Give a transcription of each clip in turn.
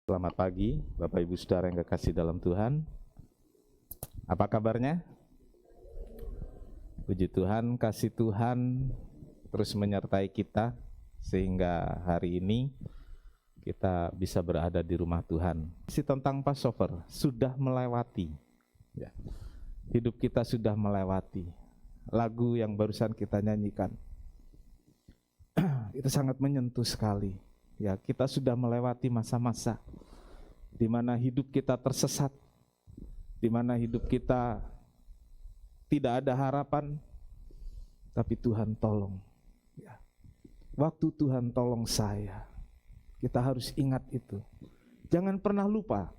Selamat pagi, Bapak Ibu Saudara yang kekasih dalam Tuhan. Apa kabarnya? Puji Tuhan, kasih Tuhan terus menyertai kita sehingga hari ini kita bisa berada di rumah Tuhan. Tentang Passover sudah melewati, ya. Hidup kita sudah melewati. Lagu yang barusan kita nyanyikan itu sangat menyentuh sekali. Ya, kita sudah melewati masa-masa di mana hidup kita tersesat, di mana hidup kita tidak ada harapan, tapi Tuhan tolong. Ya. Waktu Tuhan tolong saya, kita harus ingat itu. Jangan pernah lupa,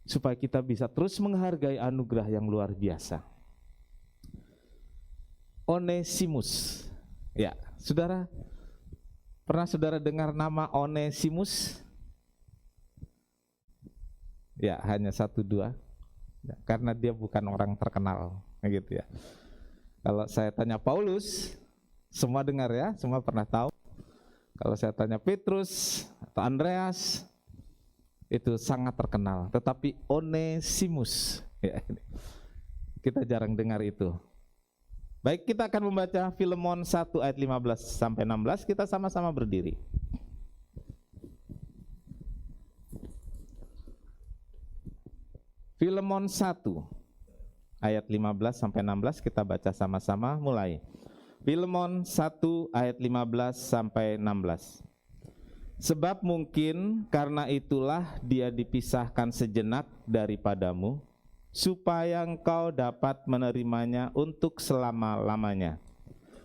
supaya kita bisa terus menghargai anugerah yang luar biasa. Onesimus, ya, saudara. Pernah saudara dengar nama Onesimus? Ya, hanya 1-2, ya, karena dia bukan orang terkenal, gitu ya. Kalau saya tanya Paulus, semua dengar ya, semua pernah tahu. Kalau saya tanya Petrus atau Andreas, itu sangat terkenal. Tetapi Onesimus, ya, kita jarang dengar itu. Baik, kita akan membaca Filemon 1 ayat 15-16, kita sama-sama berdiri. Filemon 1 ayat 15-16 kita baca sama-sama, mulai. Filemon 1 ayat 15-16. Sebab mungkin karena itulah dia dipisahkan sejenak daripadamu, supaya engkau dapat menerimanya untuk selama-lamanya,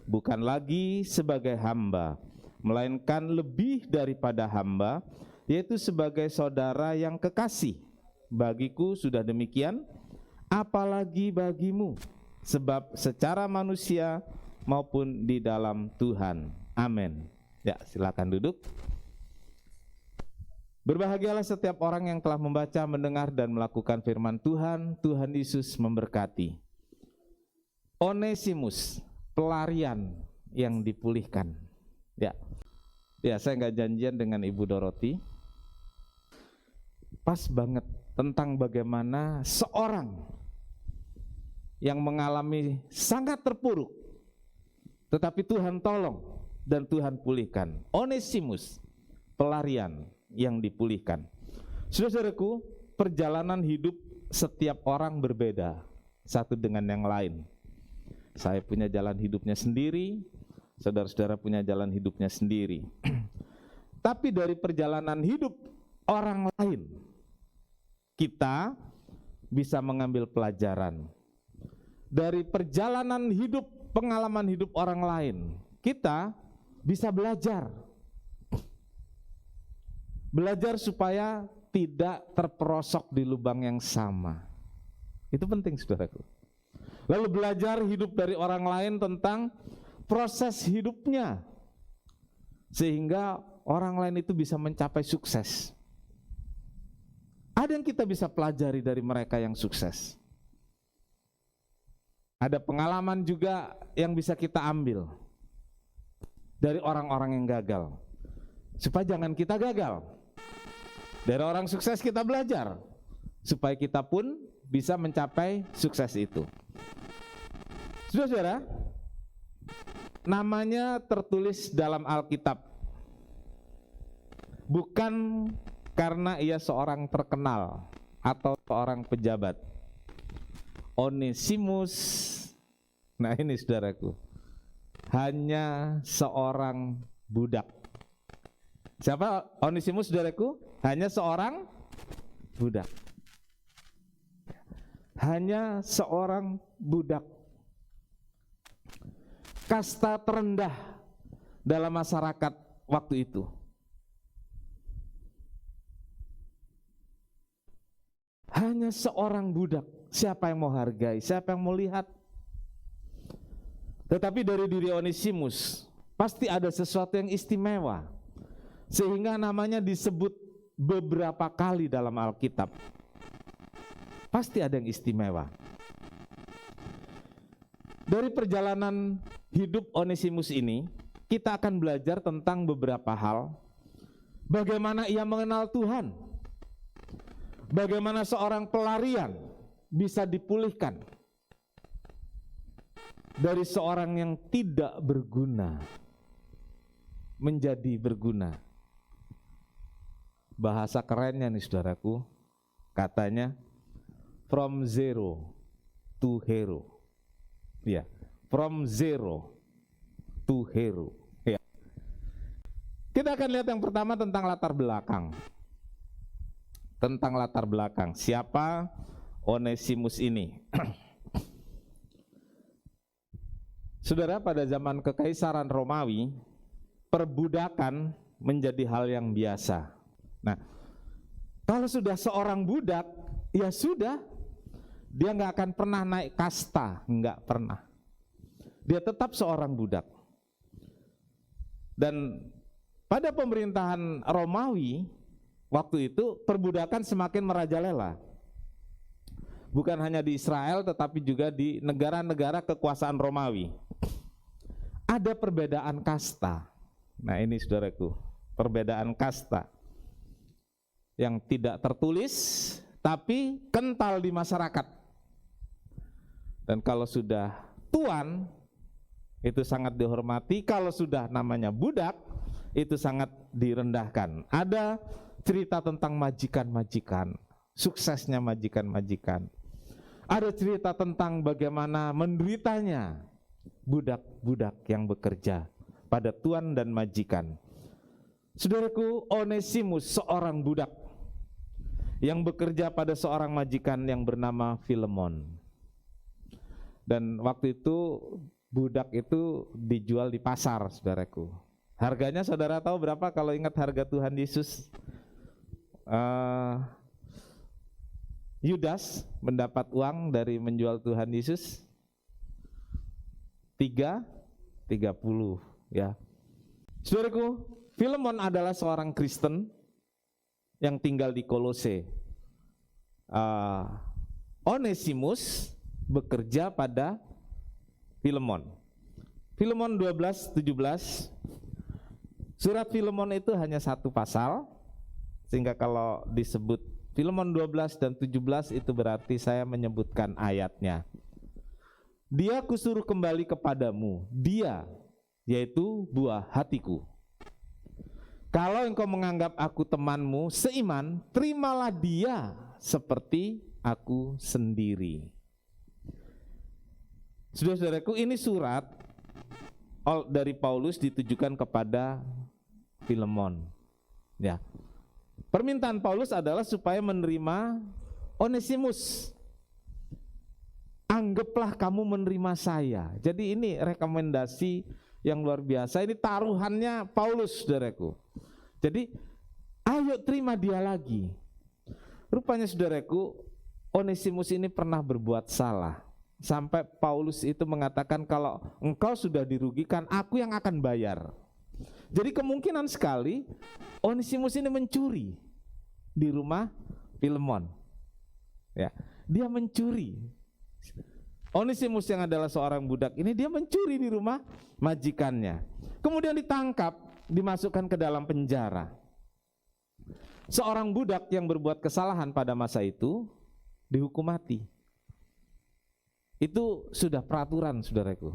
bukan lagi sebagai hamba, melainkan lebih daripada hamba, yaitu sebagai saudara yang kekasih. Bagiku sudah demikian, apalagi bagimu, sebab secara manusia maupun di dalam Tuhan. Amin. Ya, silakan duduk. Berbahagialah setiap orang yang telah membaca, mendengar, dan melakukan firman Tuhan. Tuhan Yesus memberkati. Onesimus, pelarian yang dipulihkan. Ya, saya nggak janjian dengan Ibu Doroti. Pas banget tentang bagaimana seorang yang mengalami sangat terpuruk, tetapi Tuhan tolong dan Tuhan pulihkan. Onesimus, pelarian yang dipulihkan. Saudaraku, perjalanan hidup setiap orang berbeda satu dengan yang lain. Saya punya jalan hidupnya sendiri, saudara-saudara punya jalan hidupnya sendiri. Tapi dari perjalanan hidup orang lain, kita bisa mengambil pelajaran. Dari perjalanan hidup, pengalaman hidup orang lain, kita bisa belajar. Belajar supaya tidak terperosok di lubang yang sama. Itu penting, saudaraku. Lalu belajar hidup dari orang lain tentang proses hidupnya, sehingga orang lain itu bisa mencapai sukses. Ada yang kita bisa pelajari dari mereka yang sukses. Ada pengalaman juga yang bisa kita ambil dari orang-orang yang gagal, supaya jangan kita gagal. Dari orang sukses kita belajar, supaya kita pun bisa mencapai sukses itu. Saudara-saudara, namanya tertulis dalam Alkitab, bukan karena ia seorang terkenal atau seorang pejabat. Onesimus, nah ini saudaraku, hanya seorang budak. Siapa Onesimus, saudaraku? Hanya seorang budak. Hanya seorang budak. Kasta terendah dalam masyarakat waktu itu. Hanya seorang budak. Siapa yang mau hargai? Siapa yang mau lihat? Tetapi dari diri Onesimus pasti ada sesuatu yang istimewa, sehingga namanya disebut beberapa kali dalam Alkitab. Pasti ada yang istimewa. Dari perjalanan hidup Onesimus ini, kita akan belajar tentang beberapa hal bagaimana ia mengenal Tuhan, bagaimana seorang pelarian bisa dipulihkan dari seorang yang tidak berguna menjadi berguna. Bahasa kerennya nih saudaraku, katanya from zero to hero. Ya, from zero to hero. Ya. Kita akan lihat yang pertama tentang latar belakang. Tentang latar belakang. Siapa Onesimus ini? Saudara, pada zaman Kekaisaran Romawi, perbudakan menjadi hal yang biasa. Nah, kalau sudah seorang budak, ya sudah, dia nggak akan pernah naik kasta, nggak pernah. Dia tetap seorang budak. Dan pada pemerintahan Romawi, waktu itu perbudakan semakin merajalela. Bukan hanya di Israel, tetapi juga di negara-negara kekuasaan Romawi. Ada perbedaan kasta. Nah ini saudaraku, perbedaan kasta yang tidak tertulis tapi kental di masyarakat. Dan kalau sudah tuan itu sangat dihormati, kalau sudah namanya budak itu sangat direndahkan. Ada cerita tentang majikan-majikan, suksesnya majikan-majikan. Ada cerita tentang bagaimana menderitanya budak-budak yang bekerja pada tuan dan majikan. Saudaraku, Onesimus seorang budak yang bekerja pada seorang majikan yang bernama Filemon. Dan waktu itu budak itu dijual di pasar, saudaraku. Harganya saudara tahu berapa kalau ingat harga Tuhan Yesus? Yudas mendapat uang dari menjual Tuhan Yesus 30 ya. Saudaraku, Filemon adalah seorang Kristen yang tinggal di Kolose. Onesimus bekerja pada Filemon. Filemon 12:17. Surat Filemon itu hanya satu pasal, sehingga kalau disebut Filemon 12 dan 17 itu berarti saya menyebutkan ayatnya. Dia kusuruh kembali kepadamu, dia yaitu buah hatiku. Kalau engkau menganggap aku temanmu seiman, terimalah dia seperti aku sendiri. Saudara-saudaraku, ini surat dari Paulus ditujukan kepada Filemon. Ya. Permintaan Paulus adalah supaya menerima Onesimus. Anggaplah kamu menerima saya. Jadi ini rekomendasi yang luar biasa. Ini taruhannya Paulus, saudaraku. Jadi ayo terima dia lagi. Rupanya saudaraku, Onesimus ini pernah berbuat salah. Sampai Paulus itu mengatakan kalau engkau sudah dirugikan, aku yang akan bayar. Jadi kemungkinan sekali Onesimus ini mencuri di rumah Filemon. Ya, dia mencuri. Onesimus yang adalah seorang budak ini dia mencuri di rumah majikannya. Kemudian ditangkap, dimasukkan ke dalam penjara. Seorang budak yang berbuat kesalahan pada masa itu dihukum mati. Itu sudah peraturan, saudaraku,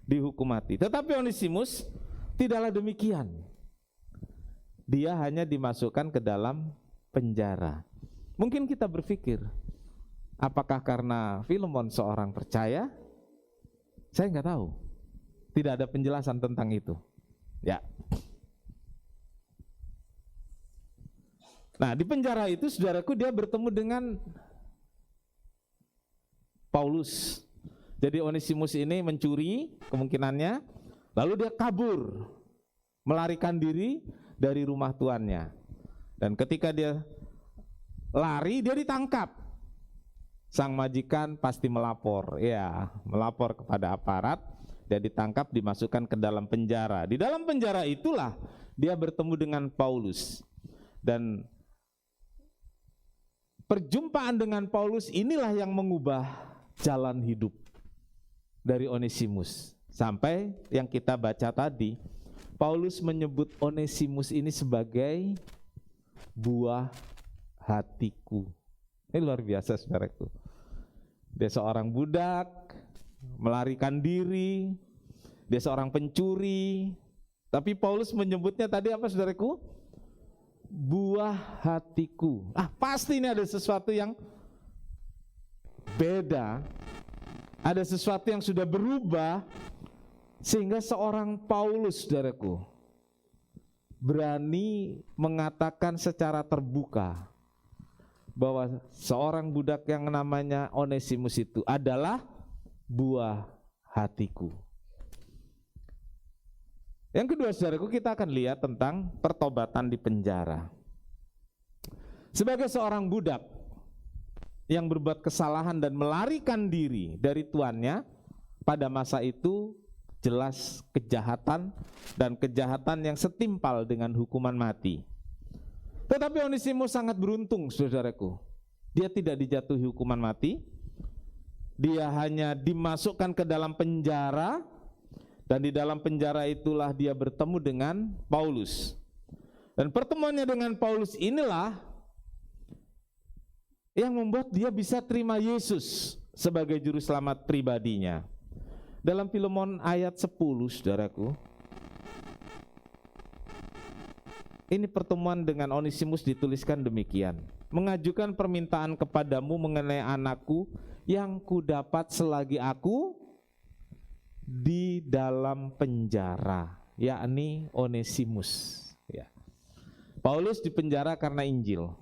dihukum mati. Tetapi Onesimus tidaklah demikian. Dia hanya dimasukkan ke dalam penjara. Mungkin kita berpikir, apakah karena Filemon seorang percaya? Saya nggak tahu. Tidak ada penjelasan tentang itu. Ya. Nah, di penjara itu, saudaraku, dia bertemu dengan Paulus. Jadi Onesimus ini mencuri kemungkinannya, lalu dia kabur, melarikan diri dari rumah tuannya. Dan ketika dia lari, dia ditangkap. Sang majikan pasti melapor, ya, melapor kepada aparat. Dia ditangkap, dimasukkan ke dalam penjara. Di dalam penjara itulah dia bertemu dengan Paulus. Dan perjumpaan dengan Paulus inilah yang mengubah jalan hidup dari Onesimus. Sampai yang kita baca tadi, Paulus menyebut Onesimus ini sebagai buah hatiku. Ini luar biasa, saudaraku. Dia seorang budak, melarikan diri, dia seorang pencuri, tapi Paulus menyebutnya tadi apa, saudaraku? Buah hatiku. Pasti ini ada sesuatu yang beda, ada sesuatu yang sudah berubah, sehingga seorang Paulus, saudaraku, berani mengatakan secara terbuka bahwa seorang budak yang namanya Onesimus itu adalah buah hatiku. Yang kedua, saudaraku, kita akan lihat tentang pertobatan di penjara. Sebagai seorang budak yang berbuat kesalahan dan melarikan diri dari tuannya, pada masa itu jelas kejahatan, dan kejahatan yang setimpal dengan hukuman mati. Tetapi Onesimus sangat beruntung, saudaraku. Dia tidak dijatuhi hukuman mati, dia hanya dimasukkan ke dalam penjara, dan di dalam penjara itulah dia bertemu dengan Paulus. Dan pertemuannya dengan Paulus inilah yang membuat dia bisa terima Yesus sebagai juru selamat pribadinya. Dalam Filemon ayat 10, saudaraku, ini pertemuan dengan Onesimus dituliskan demikian: mengajukan permintaan kepadamu mengenai anakku yang kudapat selagi aku di dalam penjara, yakni Onesimus. Ya. Paulus dipenjara karena Injil,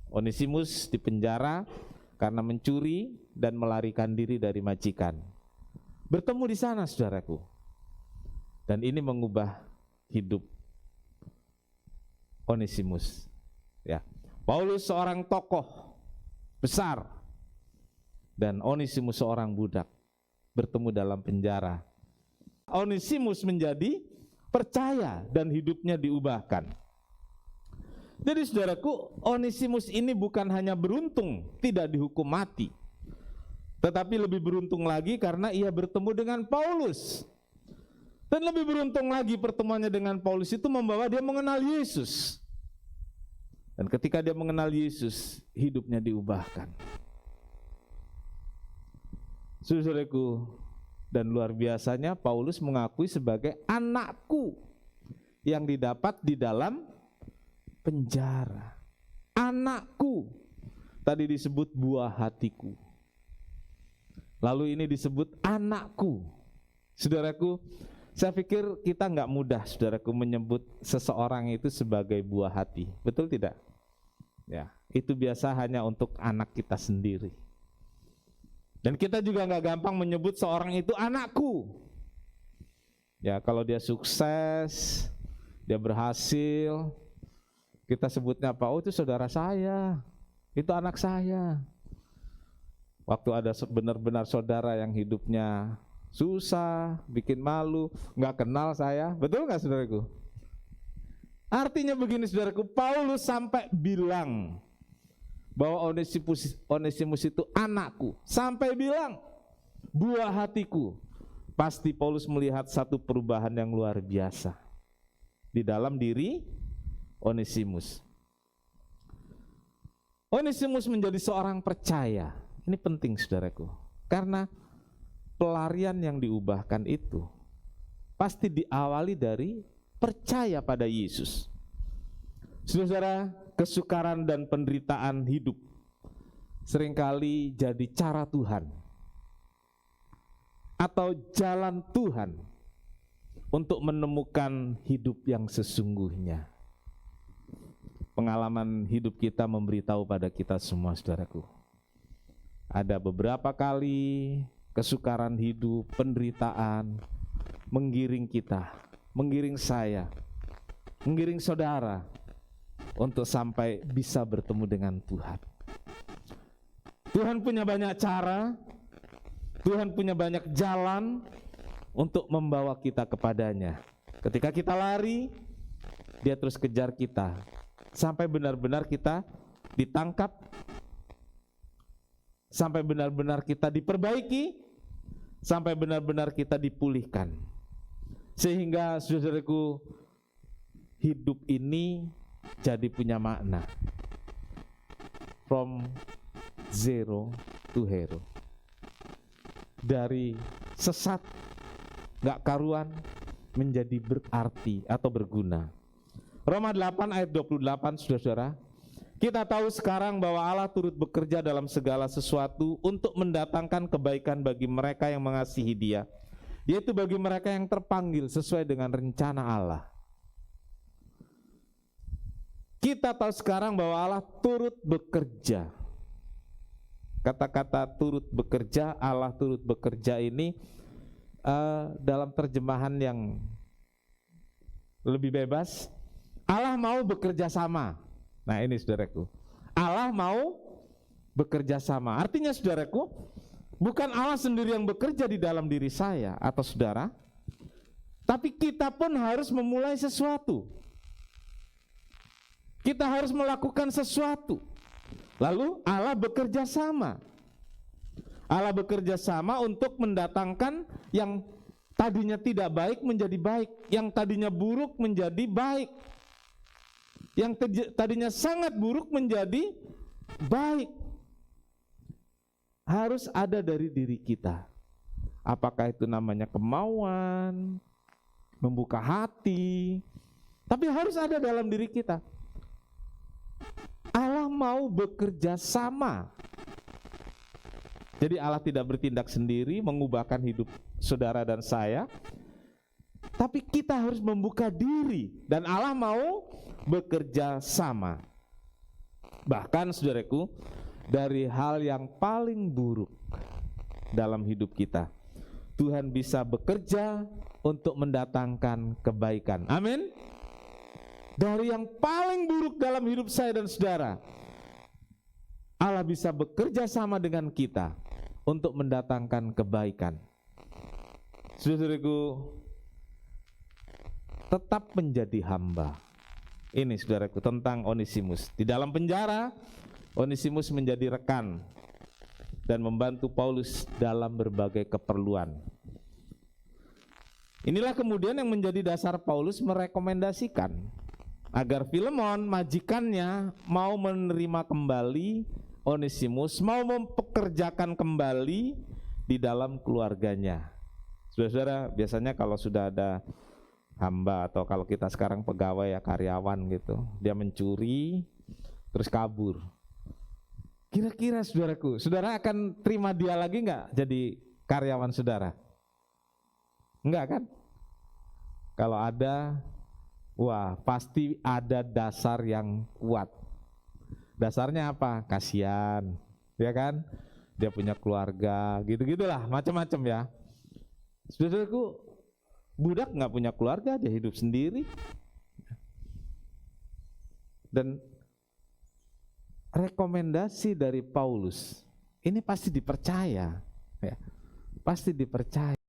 Onesimus dipenjara karena mencuri dan melarikan diri dari majikan. Bertemu di sana, saudaraku, dan ini mengubah hidup Onesimus. Ya, Paulus seorang tokoh besar dan Onesimus seorang budak, bertemu dalam penjara. Onesimus menjadi percaya dan hidupnya diubahkan. Jadi, saudaraku, Onesimus ini bukan hanya beruntung tidak dihukum mati, tetapi lebih beruntung lagi karena ia bertemu dengan Paulus. Dan lebih beruntung lagi pertemuannya dengan Paulus itu membawa dia mengenal Yesus. Dan ketika dia mengenal Yesus, hidupnya diubahkan. Saudaraku, dan luar biasanya Paulus mengakui sebagai anakku yang didapat di dalam penjara. Anakku, tadi disebut buah hatiku. Lalu ini disebut anakku. Saudaraku, saya pikir kita nggak mudah, saudaraku, menyebut seseorang itu sebagai buah hati. Betul tidak? Ya, itu biasa hanya untuk anak kita sendiri. Dan kita juga nggak gampang menyebut seorang itu anakku. Ya, kalau dia sukses, dia berhasil, kita sebutnya apa? Oh, itu saudara saya, itu anak saya. Waktu ada benar-benar saudara yang hidupnya susah, bikin malu, nggak kenal saya, betul nggak, saudaraku? Artinya begini, saudaraku, Paulus sampai bilang bahwa Onesimus itu anakku, sampai bilang buah hatiku. Pasti Paulus melihat satu perubahan yang luar biasa di dalam diri Onesimus. Onesimus menjadi seorang percaya. Ini penting, saudaraku, karena pelarian yang diubahkan itu pasti diawali dari percaya pada Yesus. Saudara, kesukaran dan penderitaan hidup seringkali jadi cara Tuhan atau jalan Tuhan untuk menemukan hidup yang sesungguhnya. Pengalaman hidup kita memberitahu pada kita semua, saudaraku, ada beberapa kali kesukaran hidup, penderitaan menggiring kita, menggiring saya, menggiring saudara untuk sampai bisa bertemu dengan Tuhan. Tuhan punya banyak cara, Tuhan punya banyak jalan untuk membawa kita kepadanya. Ketika kita lari, dia terus kejar kita sampai benar-benar kita ditangkap, sampai benar-benar kita diperbaiki, sampai benar-benar kita dipulihkan. Sehingga, saudaraku, hidup ini jadi punya makna. From zero to hero. Dari sesat, gak karuan, menjadi berarti atau berguna. Roma 8 ayat 28, saudara-saudara. Kita tahu sekarang bahwa Allah turut bekerja dalam segala sesuatu untuk mendatangkan kebaikan bagi mereka yang mengasihi Dia, yaitu bagi mereka yang terpanggil sesuai dengan rencana Allah. Kita tahu sekarang bahwa Allah turut bekerja. Kata-kata turut bekerja, Allah turut bekerja ini dalam terjemahan yang lebih bebas, Allah mau bekerja sama. Nah ini saudaraku, Allah mau bekerja sama. Artinya saudaraku, bukan Allah sendiri yang bekerja di dalam diri saya atau saudara, tapi kita pun harus memulai sesuatu. Kita harus melakukan sesuatu. Lalu Allah bekerja sama. Allah bekerja sama untuk mendatangkan yang tadinya tidak baik menjadi baik, yang tadinya buruk menjadi baik, yang tadinya sangat buruk menjadi baik. Harus ada dari diri kita. Apakah itu namanya kemauan, membuka hati, tapi harus ada dalam diri kita. Allah mau bekerja sama. Jadi Allah tidak bertindak sendiri mengubahkan hidup saudara dan saya, tapi kita harus membuka diri dan Allah mau bekerja sama. Bahkan saudaraku, dari hal yang paling buruk dalam hidup kita, Tuhan bisa bekerja untuk mendatangkan kebaikan. Amin. Dari yang paling buruk dalam hidup saya dan saudara, Allah bisa bekerja sama dengan kita untuk mendatangkan kebaikan. Saudaraku, tetap menjadi hamba. Ini saudaraku tentang Onesimus. Di dalam penjara, Onesimus menjadi rekan dan membantu Paulus dalam berbagai keperluan. Inilah kemudian yang menjadi dasar Paulus merekomendasikan agar Filemon, majikannya, mau menerima kembali Onesimus, mau mempekerjakan kembali di dalam keluarganya. Saudara-saudara, biasanya kalau sudah ada hamba atau kalau kita sekarang pegawai ya, karyawan gitu, dia mencuri terus kabur. Kira-kira saudaraku, saudara akan terima dia lagi nggak jadi karyawan saudara? Enggak kan? Kalau ada, wah pasti ada dasar yang kuat. Dasarnya apa? Kasihan, ya kan? Dia punya keluarga, gitu-gitulah, macam-macam ya. Saudaraku, budak nggak punya keluarga, dia hidup sendiri. Dan rekomendasi dari Paulus ini pasti dipercaya, ya, pasti dipercaya.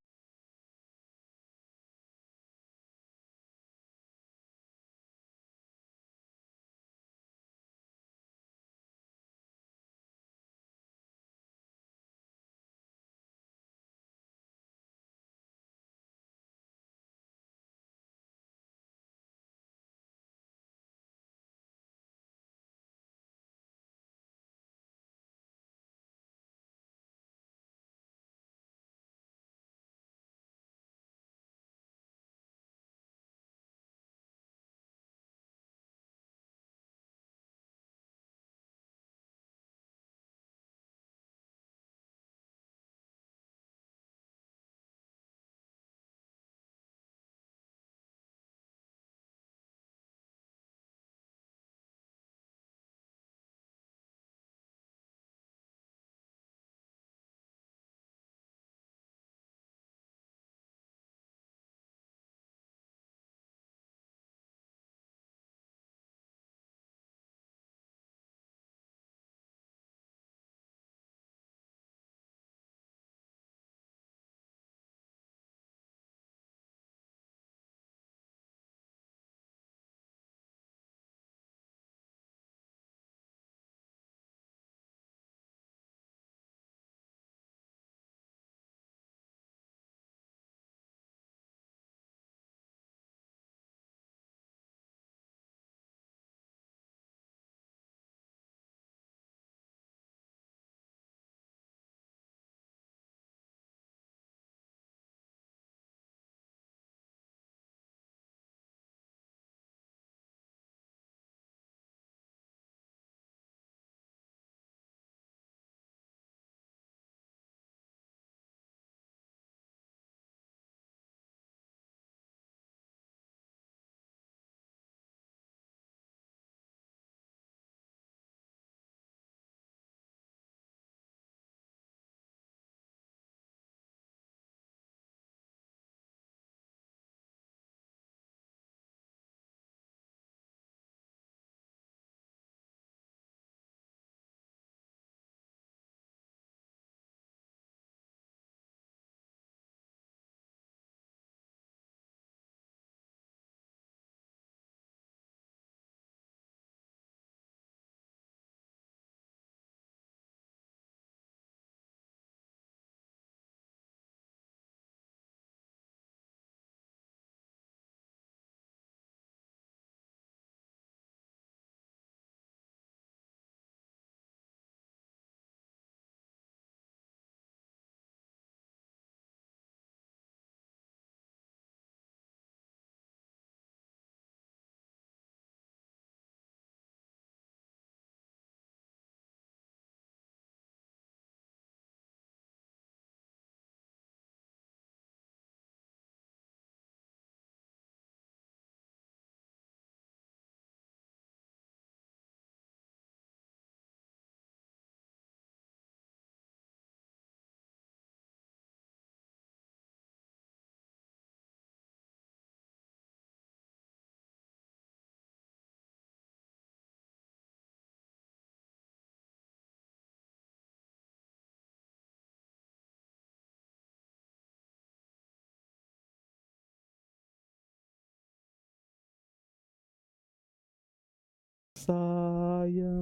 saya.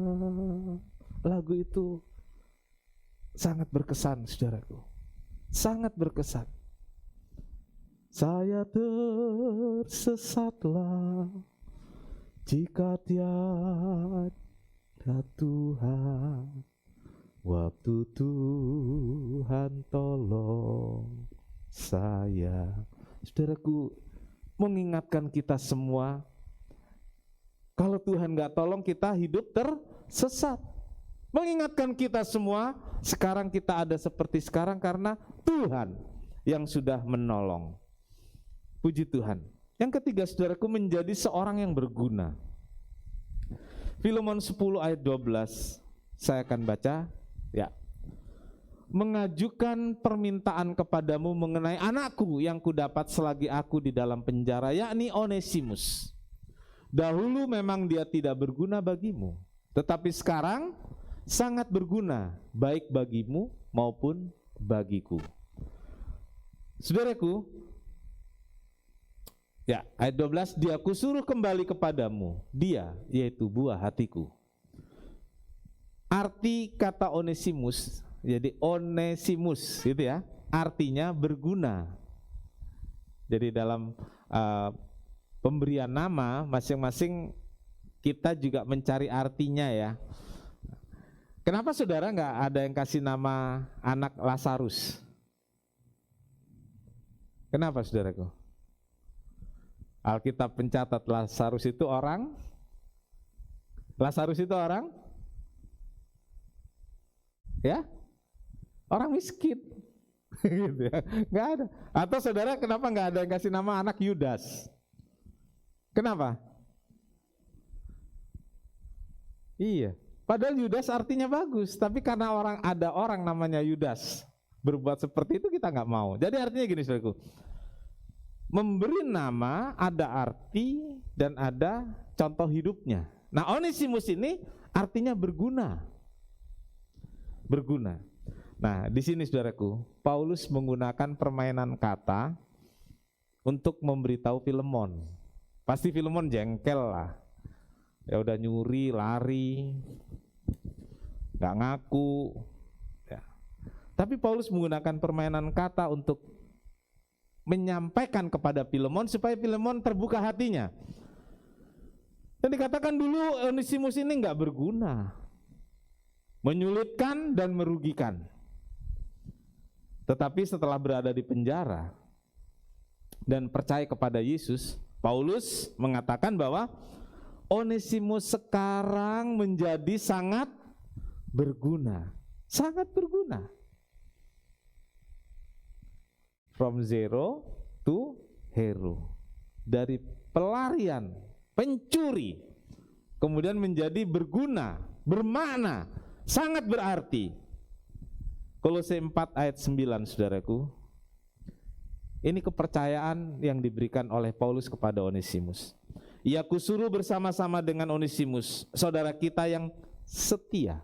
Lagu itu sangat berkesan, saudaraku. Sangat berkesan. Saya tersesatlah jika tiada Tuhan. Waktu Tuhan tolong saya. Saudaraku, mengingatkan kita semua, kalau Tuhan gak tolong kita hidup tersesat. Mengingatkan kita semua, sekarang kita ada seperti sekarang karena Tuhan yang sudah menolong. Puji Tuhan. Yang ketiga, saudaraku, menjadi seorang yang berguna. Filemon 10 ayat 12, saya akan baca ya. Mengajukan permintaan kepadamu mengenai anakku yang kudapat selagi aku di dalam penjara, yakni Onesimus. Dahulu memang dia tidak berguna bagimu, tetapi sekarang sangat berguna, baik bagimu maupun bagiku. Saudaraku, ya, ayat 12, dia kusuruh kembali kepadamu, dia yaitu buah hatiku. Arti kata Onesimus, jadi Onesimus gitu ya, artinya berguna. Jadi dalam pemberian nama masing-masing kita juga mencari artinya ya. Kenapa saudara nggak ada yang kasih nama anak Lazarus? Kenapa saudaraku? Alkitab mencatat Lazarus itu orang ya, orang miskin. Gitu ya. Nggak ada. Atau saudara kenapa nggak ada yang kasih nama anak Yudas? Kenapa? Iya, padahal Yudas artinya bagus, tapi karena ada orang namanya Yudas berbuat seperti itu, kita nggak mau. Jadi artinya gini saudaraku, memberi nama ada arti dan ada contoh hidupnya. Nah, Onesimus ini artinya berguna. Berguna. Nah, di sini saudaraku, Paulus menggunakan permainan kata untuk memberitahu Filemon. Pasti Filemon jengkel lah. Ya udah nyuri, lari, nggak ngaku. Ya. Tapi Paulus menggunakan permainan kata untuk menyampaikan kepada Filemon supaya Filemon terbuka hatinya. Dan dikatakan dulu Onesimus ini nggak berguna, menyulitkan dan merugikan. Tetapi setelah berada di penjara dan percaya kepada Yesus, Paulus mengatakan bahwa Onesimus sekarang menjadi sangat berguna, sangat berguna. From zero to hero, dari pelarian, pencuri, kemudian menjadi berguna, bermakna, sangat berarti. Kolose 4 ayat 9 saudaraku, ini kepercayaan yang diberikan oleh Paulus kepada Onesimus. Ia kusuruh bersama-sama dengan Onesimus, saudara kita yang setia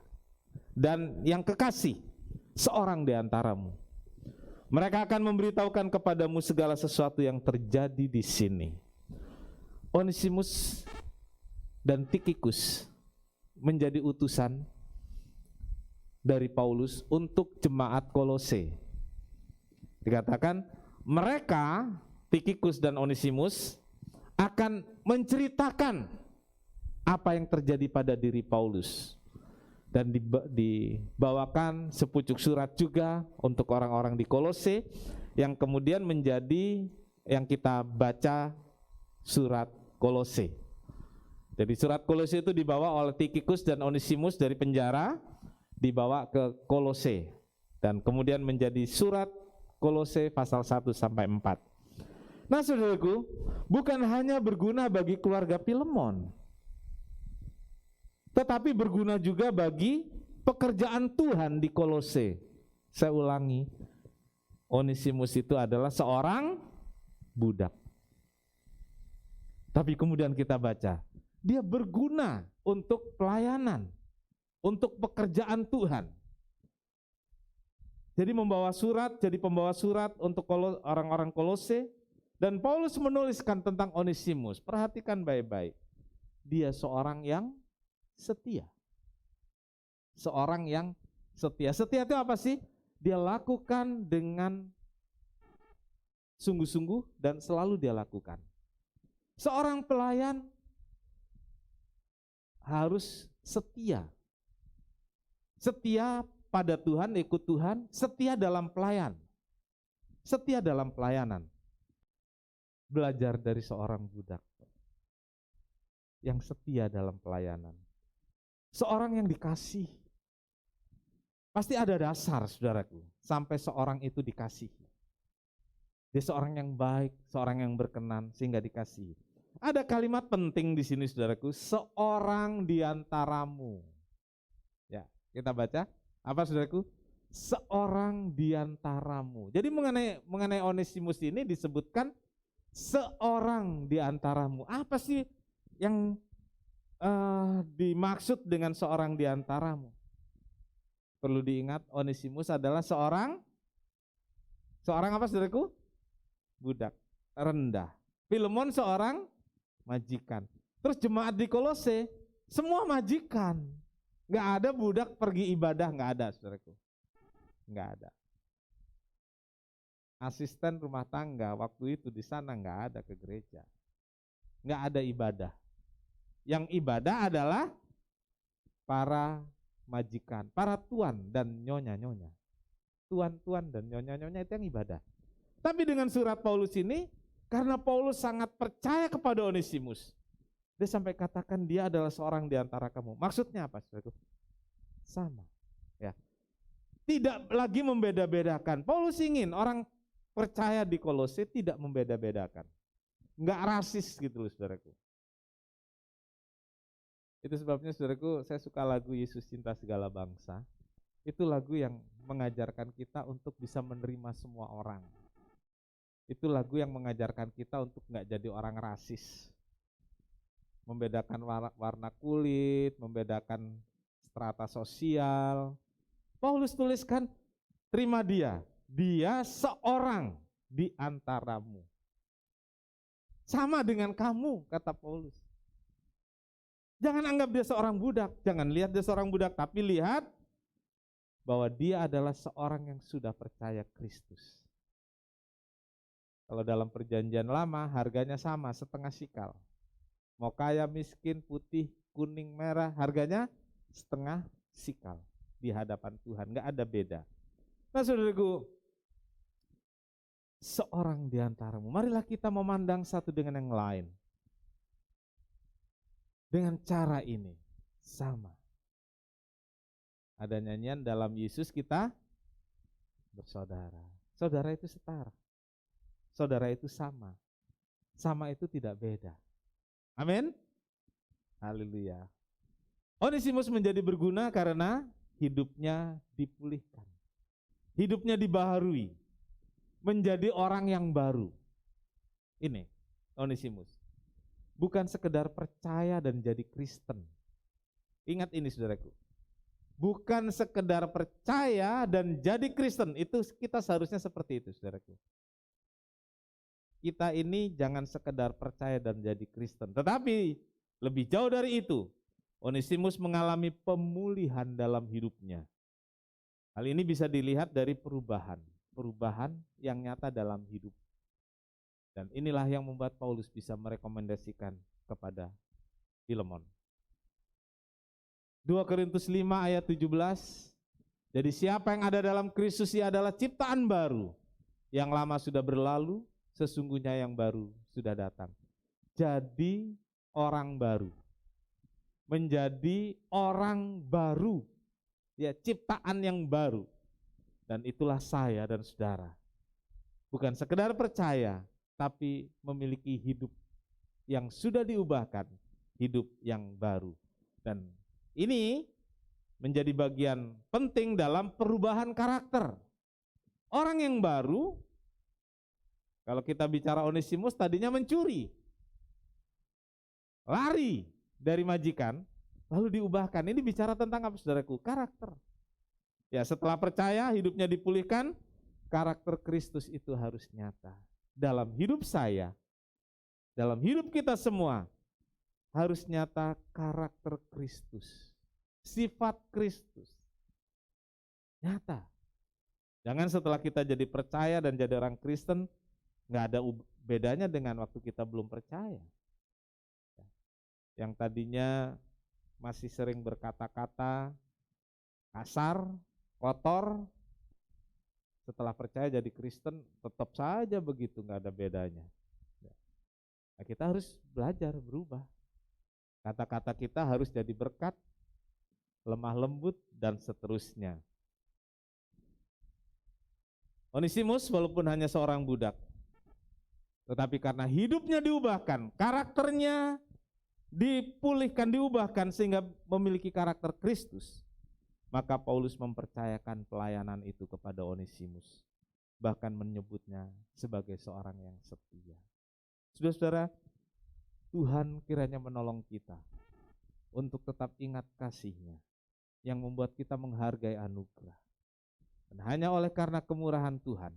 dan yang kekasih, seorang di antaramu. Mereka akan memberitahukan kepadamu segala sesuatu yang terjadi di sini. Onesimus dan Tikhikus menjadi utusan dari Paulus untuk jemaat Kolose. Dikatakan mereka, Tikhikus dan Onesimus, akan menceritakan apa yang terjadi pada diri Paulus. Dan dibawakan sepucuk surat juga untuk orang-orang di Kolose, yang kemudian menjadi yang kita baca surat Kolose. Jadi surat Kolose itu dibawa oleh Tikhikus dan Onesimus dari penjara, dibawa ke Kolose, dan kemudian menjadi surat Kolose pasal 1 sampai 4. Nah saudaraku, bukan hanya berguna bagi keluarga Filemon, tetapi berguna juga bagi pekerjaan Tuhan di Kolose. Saya ulangi, Onesimus itu adalah seorang budak. Tapi kemudian kita baca, dia berguna untuk pelayanan, untuk pekerjaan Tuhan. Jadi membawa surat, jadi pembawa surat untuk orang-orang Kolose. Dan Paulus menuliskan tentang Onesimus. Perhatikan baik-baik. Dia seorang yang setia. Seorang yang setia. Setia itu apa sih? Dia lakukan dengan sungguh-sungguh dan selalu dia lakukan. Seorang pelayan harus setia. Setia pada Tuhan, ikut Tuhan, setia dalam pelayan. Setia dalam pelayanan. Belajar dari seorang budak yang setia dalam pelayanan. Seorang yang dikasih. Pasti ada dasar, saudaraku, sampai seorang itu dikasihi. Dia seorang yang baik, seorang yang berkenan, sehingga dikasihi. Ada kalimat penting di sini, saudaraku, seorang di antaramu. Ya, kita baca, apa saudaraku? Seorang di antaramu. Jadi mengenai Onesimus ini disebutkan seorang di antaramu. Apa sih yang dimaksud dengan seorang di antaramu? Perlu diingat, Onesimus adalah seorang apa saudaraku? Budak, rendah. Filemon seorang majikan. Terus jemaat di Kolose semua majikan. Nggak ada budak pergi ibadah, nggak ada saudaraku. Nggak ada. Asisten rumah tangga waktu itu di sana nggak ada ke gereja. Nggak ada ibadah. Yang ibadah adalah para majikan, para tuan dan nyonya-nyonya. Tuan-tuan dan nyonya-nyonya itu yang ibadah. Tapi dengan surat Paulus ini, karena Paulus sangat percaya kepada Onesimus, dia sampai katakan dia adalah seorang di antara kamu. Maksudnya apa, saudaraku? Sama. Ya. Tidak lagi membeda-bedakan. Paulus ingin orang percaya di Kolose tidak membeda-bedakan. Enggak rasis gitu loh, saudaraku. Itu sebabnya, saudaraku, saya suka lagu Yesus Cinta Segala Bangsa. Itu lagu yang mengajarkan kita untuk bisa menerima semua orang. Itu lagu yang mengajarkan kita untuk enggak jadi orang rasis. Membedakan warna kulit, membedakan strata sosial. Paulus tuliskan, terima dia. Dia seorang di antaramu. Sama dengan kamu, kata Paulus. Jangan anggap dia seorang budak, jangan lihat dia seorang budak, tapi lihat bahwa dia adalah seorang yang sudah percaya Kristus. Kalau dalam perjanjian lama harganya sama, setengah sikal. Mau kaya, miskin, putih, kuning, merah, harganya setengah sikal di hadapan Tuhan, nggak ada beda. Nah saudaraku, seorang di antaramu, marilah kita memandang satu dengan yang lain. Dengan cara ini, sama. Ada nyanyian dalam Yesus kita bersaudara. Saudara itu setara. Saudara itu sama. Sama itu tidak beda. Amin. Haleluya. Onesimus menjadi berguna karena hidupnya dipulihkan. Hidupnya dibaharui. Menjadi orang yang baru. Ini Onesimus. Bukan sekedar percaya dan jadi Kristen. Ingat ini saudaraku. Bukan sekedar percaya dan jadi Kristen. Itu kita seharusnya seperti itu saudaraku. Kita ini jangan sekedar percaya dan jadi Kristen. Tetapi lebih jauh dari itu. Onesimus mengalami pemulihan dalam hidupnya. Hal ini bisa dilihat dari perubahan. Perubahan yang nyata dalam hidup. Dan inilah yang membuat Paulus bisa merekomendasikan kepada Filemon. 2 Korintus 5 ayat 17. Jadi siapa yang ada dalam Kristus ia adalah ciptaan baru. Yang lama sudah berlalu, sesungguhnya yang baru sudah datang. Jadi orang baru. Menjadi orang baru. Ya, ciptaan yang baru. Dan itulah saya dan saudara. Bukan sekedar percaya, tapi memiliki hidup yang sudah diubahkan, hidup yang baru. Dan ini menjadi bagian penting dalam perubahan karakter. Orang yang baru, kalau kita bicara Onesimus tadinya mencuri, lari dari majikan, lalu diubahkan. Ini bicara tentang apa saudaraku? Karakter. Ya, setelah percaya hidupnya dipulihkan, karakter Kristus itu harus nyata. Dalam hidup saya, dalam hidup kita semua, harus nyata karakter Kristus, sifat Kristus. Nyata. Jangan setelah kita jadi percaya dan jadi orang Kristen, nggak ada bedanya dengan waktu kita belum percaya. Yang tadinya masih sering berkata-kata kasar, kotor, setelah percaya jadi Kristen tetap saja begitu, nggak ada bedanya. Nah, kita harus belajar berubah. Kata-kata kita harus jadi berkat, lemah lembut, dan seterusnya. Onesimus walaupun hanya seorang budak, tetapi karena hidupnya diubahkan, karakternya dipulihkan, diubahkan sehingga memiliki karakter Kristus, maka Paulus mempercayakan pelayanan itu kepada Onesimus, bahkan menyebutnya sebagai seorang yang setia. Saudara-saudara, Tuhan kiranya menolong kita untuk tetap ingat kasih-Nya yang membuat kita menghargai anugerah. Dan hanya oleh karena kemurahan Tuhan,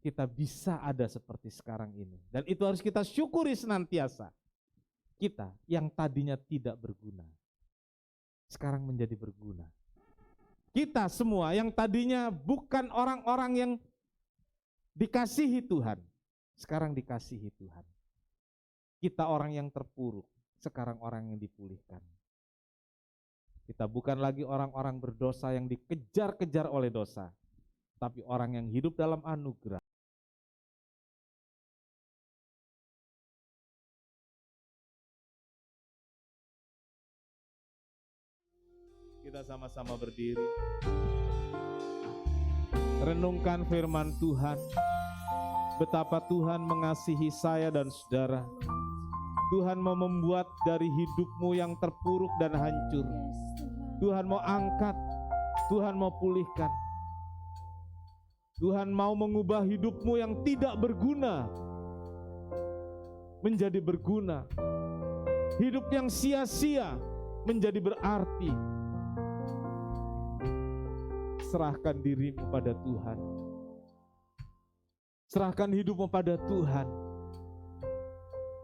kita bisa ada seperti sekarang ini. Dan itu harus kita syukuri senantiasa. Kita yang tadinya tidak berguna, sekarang menjadi berguna. Kita semua yang tadinya bukan orang-orang yang dikasihi Tuhan, sekarang dikasihi Tuhan. Kita orang yang terpuruk, sekarang orang yang dipulihkan. Kita bukan lagi orang-orang berdosa yang dikejar-kejar oleh dosa, tapi orang yang hidup dalam anugerah. Kita sama-sama berdiri, renungkan firman Tuhan, betapa Tuhan mengasihi saya dan saudara. Tuhan mau membuat dari hidupmu yang terpuruk dan hancur, Tuhan mau angkat, Tuhan mau pulihkan. Tuhan mau mengubah hidupmu yang tidak berguna menjadi berguna, hidup yang sia-sia menjadi berarti. Serahkan dirimu pada Tuhan. Serahkan hidupmu pada Tuhan.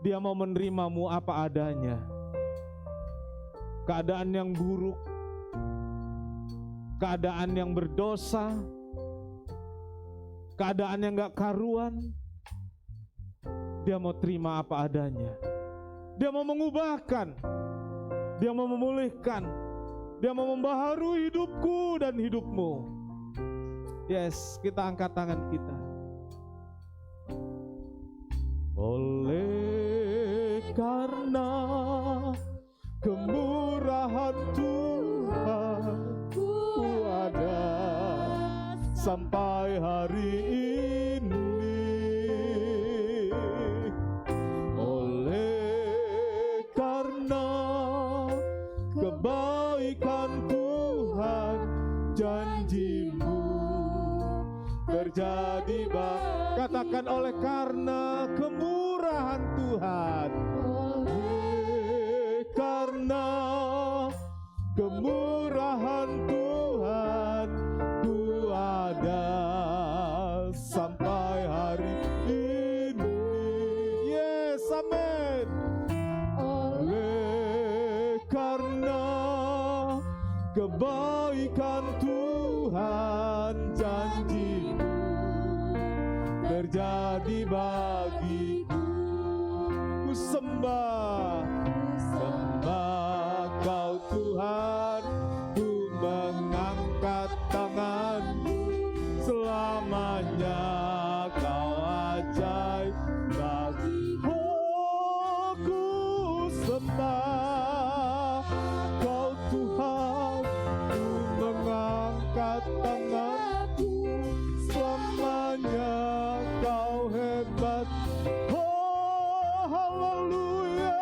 Dia mau menerimamu apa adanya. Keadaan yang buruk, keadaan yang berdosa, keadaan yang gak karuan, Dia mau terima apa adanya. Dia mau mengubahkan, Dia mau memulihkan, Dia mau membaharui hidupku dan hidupmu. Yes, kita angkat tangan kita. Oleh karena kemurahan Tuhan, ku ada sampai hari ini. Oleh karena kebaikan Tuhan, janji-Mu terjadi. Katakan, oleh karena kemurahan Tuhan, oleh karena kemurahan Tuhan, ku ada sampai hari ini. Yes, amin. Oleh karena kebaikan Tuhan, janji-Mu terjadi bagiku. Ku sembah, sembah Kau Tuhan, ku mengangkat tangan-Mu selamanya. Kau ajaib bagiku. Ku sembah Kau Tuhan, ku mengangkat tangan-Ku selamanya. Kau hebat, oh haleluya.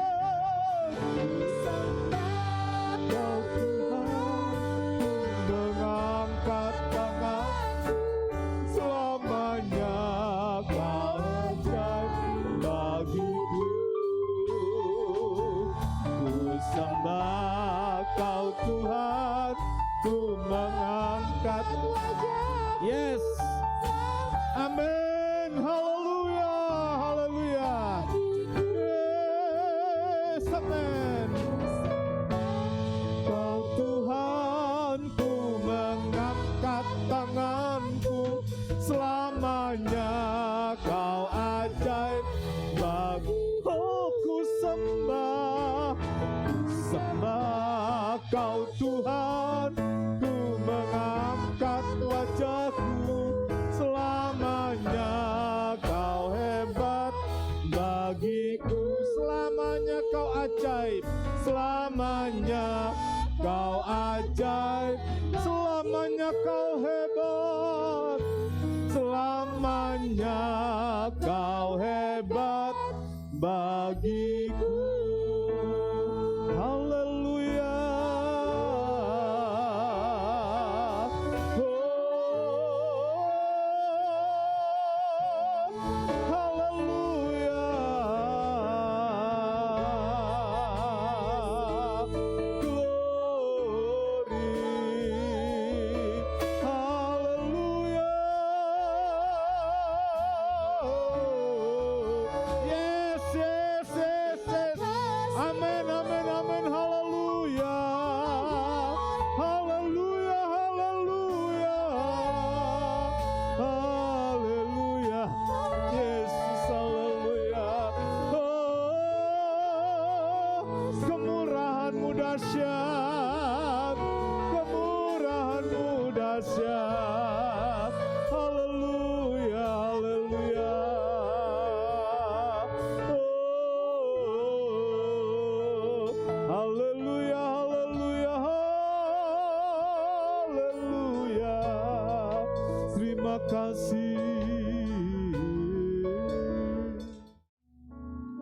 Kau Tuhan, ku mengangkat wajahku, selamanya Kau hebat bagiku, selamanya Kau ajaib, selamanya Kau ajaib, selamanya Kau hebat, selamanya Kau hebat bagiku. Haleluya.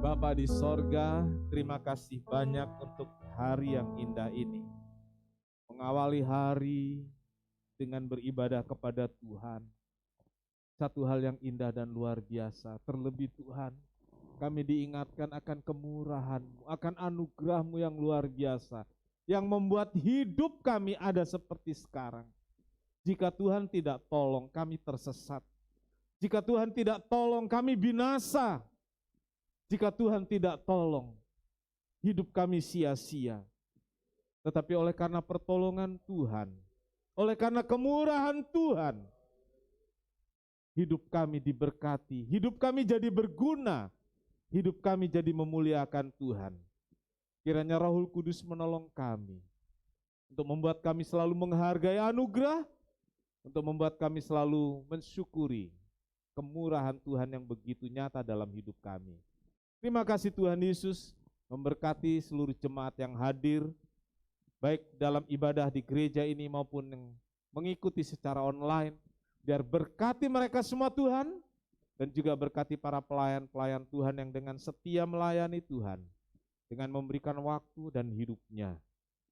Bapa di sorga, terima kasih banyak untuk hari yang indah ini. Mengawali hari dengan beribadah kepada Tuhan. Satu hal yang indah dan luar biasa. Terlebih Tuhan, kami diingatkan akan kemurahan-Mu, akan anugerah-Mu yang luar biasa, yang membuat hidup kami ada seperti sekarang. Jika Tuhan tidak tolong, kami tersesat. Jika Tuhan tidak tolong, kami binasa. Jika Tuhan tidak tolong, hidup kami sia-sia. Tetapi oleh karena pertolongan Tuhan, oleh karena kemurahan Tuhan, hidup kami diberkati, hidup kami jadi berguna, hidup kami jadi memuliakan Tuhan. Kiranya Roh Kudus menolong kami, untuk membuat kami selalu menghargai anugerah, untuk membuat kami selalu mensyukuri kemurahan Tuhan yang begitu nyata dalam hidup kami. Terima kasih Tuhan Yesus, memberkati seluruh jemaat yang hadir, baik dalam ibadah di gereja ini maupun yang mengikuti secara online. Biar berkati mereka semua Tuhan, dan juga berkati para pelayan-pelayan Tuhan yang dengan setia melayani Tuhan, dengan memberikan waktu dan hidupnya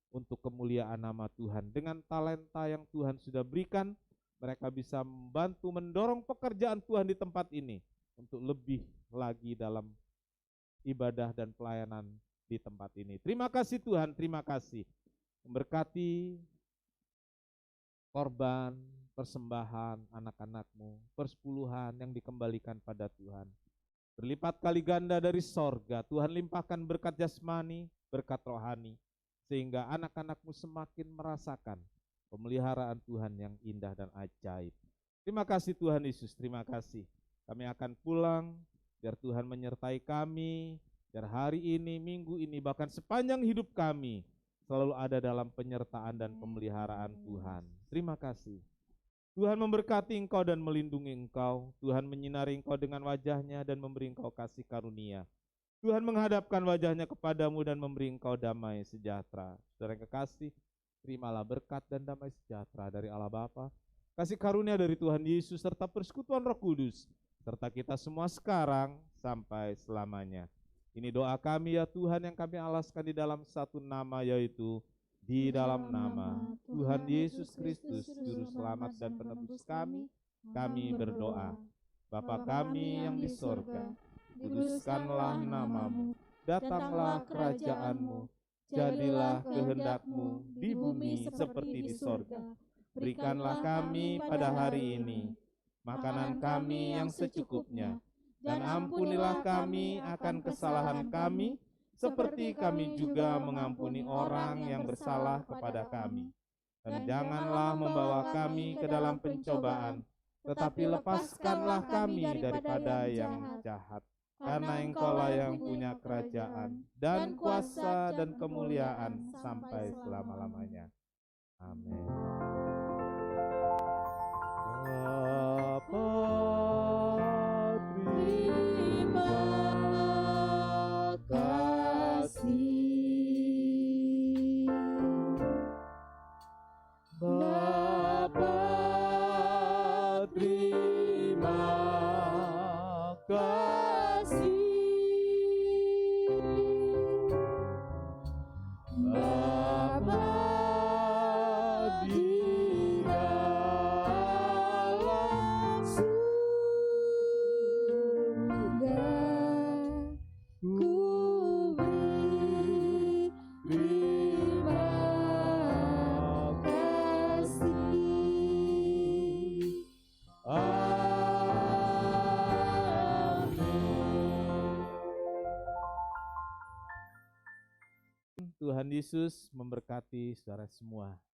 untuk kemuliaan nama Tuhan. Dengan talenta yang Tuhan sudah berikan, mereka bisa membantu mendorong pekerjaan Tuhan di tempat ini untuk lebih lagi dalam ibadah dan pelayanan di tempat ini. Terima kasih Tuhan, terima kasih. Memberkati korban, persembahan anak-anak-Mu, persepuluhan yang dikembalikan pada Tuhan. Berlipat kali ganda dari sorga, Tuhan limpahkan berkat jasmani, berkat rohani, sehingga anak-anak-Mu semakin merasakan pemeliharaan Tuhan yang indah dan ajaib. Terima kasih Tuhan Yesus, terima kasih. Kami akan pulang, biar Tuhan menyertai kami, biar hari ini, minggu ini, bahkan sepanjang hidup kami selalu ada dalam penyertaan dan pemeliharaan Tuhan. Terima kasih. Tuhan memberkati engkau dan melindungi engkau. Tuhan menyinari engkau dengan wajahnya dan memberi engkau kasih karunia. Tuhan menghadapkan wajahnya kepadamu dan memberi engkau damai sejahtera. Saudara yang kekasih, terimalah berkat dan damai sejahtera dari Allah Bapa, kasih karunia dari Tuhan Yesus, serta persekutuan Roh Kudus, serta kita semua sekarang sampai selamanya. Ini doa kami ya Tuhan yang kami alaskan di dalam satu nama, yaitu di dalam nama Tuhan Yesus Kristus, Juru Selamat dan Penebus kami berdoa. Bapa kami yang di sorga, kuduskanlah namamu, datanglah kerajaan-Mu, jadilah kehendak-Mu di bumi seperti di sorga. Berikanlah kami pada hari ini makanan kami yang secukupnya, dan ampunilah kami akan kesalahan kami, seperti kami juga mengampuni orang yang bersalah kepada kami. Dan janganlah membawa kami ke dalam pencobaan, tetapi lepaskanlah kami daripada yang jahat. karena Engkaulah yang punya kerajaan dan kuasa dan kemuliaan sampai selama-lamanya. Amin. Bapa, terima kasih. Bapa, terima kasih. Bapa di dalam surga, ku beri terima kasih. Tuhan Yesus memberkati saudara semua.